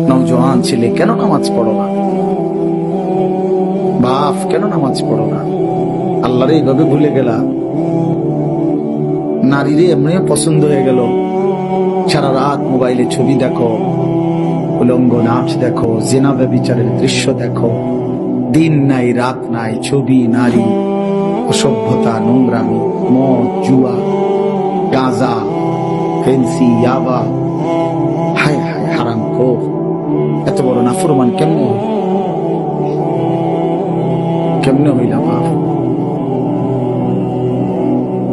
নওজোয়ান ছেলে কেন নামাজ পড়ো না? বাপ কেন নামাজ পড়ো না? আল্লাহরে এইভাবে ভুলে গেলা। নারীরে এমনি পছন্দ হয়ে গেল, সারা রাত মোবাইলে ছবি দেখো, উলঙ্গ নাচ দেখো, জিনা ব্যভিচারের দৃশ্য দেখো, দিন নাই রাত নাই, ছবি, নারী, অসভ্যতা, নোংরামি, মদ, জুয়া, গাঁজা, ফেন্সি, ইয়াবা, হায় হায় হারামখোর। এত বড় নাফরমান কেমনে হইলা বাপ?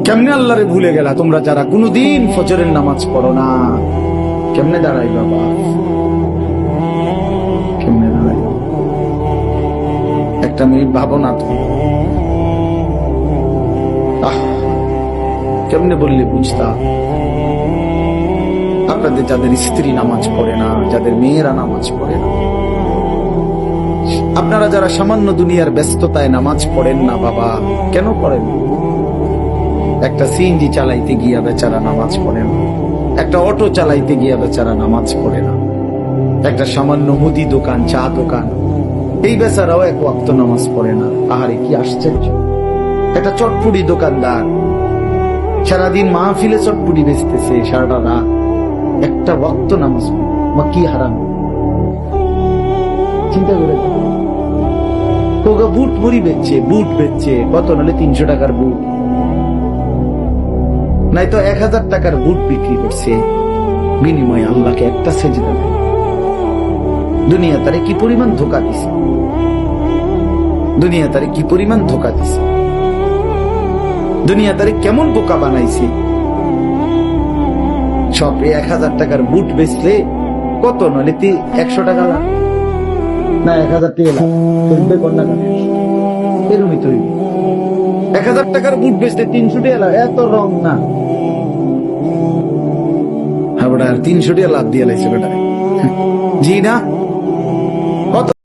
কেমনে আল্লাহরে ভুলে গেলা তোমরা যারা কোনদিন ফজরের নামাজ পড়ো না? কেমনে দাঁড়াইবা বাপ? কেমনে দাঁড়াইবা? একটা মিনিট ভাবো না তুমি। কেমনে বললে বুঝতা? আপনাদের যাদের স্ত্রী নামাজ পড়ে না, যাদের মেয়েরা নামাজ পড়ে না, আপনারা যারা সামান্য দুনিয়ার ব্যস্ততায় নামাজ পড়েন না বাবা, কেন পড়েন? একটা সিএনজি চালাইতে গিয়া বেচারা নামাজ পড়ে না, একটা অটো চালাইতে গিয়া বেচারা নামাজ পড়ে না, একটা সামান্য মুদি দোকান, চা দোকান, এই বেচারাও এক ওয়াক্ত নামাজ পড়ে না। আহারে কি আশ্চর্য! একটা চটপুরি দোকানদার সারাদিন মাহফিলে চটপুরি বেচতেছে, সারাটা রাত একটা ওয়াক্ত নামাজ পড়ে, মা কি হারাম! চিন্তা করে বুট ভরি বেচছে, বুট বেচছে কত, নাহলে 300 টাকার বুট, নাই তো 1000 টাকার বুট বিক্রি করছে, বিনিময়ে আল্লাহকে একটা সেজদা দেয়। দুনিয়া তারে কি পরিমাণ ধোঁকা দিছে, দুনিয়া তারে কি পরিমাণ ধোঁকা দিছে, দুনিয়া তারে কেমন বোকা বানাইছে। সব 1000 টাকার বুট বেচলে কত, নাহলে 100 টাকা লাভ, না 1000 টাকা লাভ, এরমই তো 1000 টাকার বুট বেচতে 300 টাকা লাভ, এত রং না। হ্যাঁ, 300 টাকা লাভ দিয়ে লাইছে বেটা। জি না?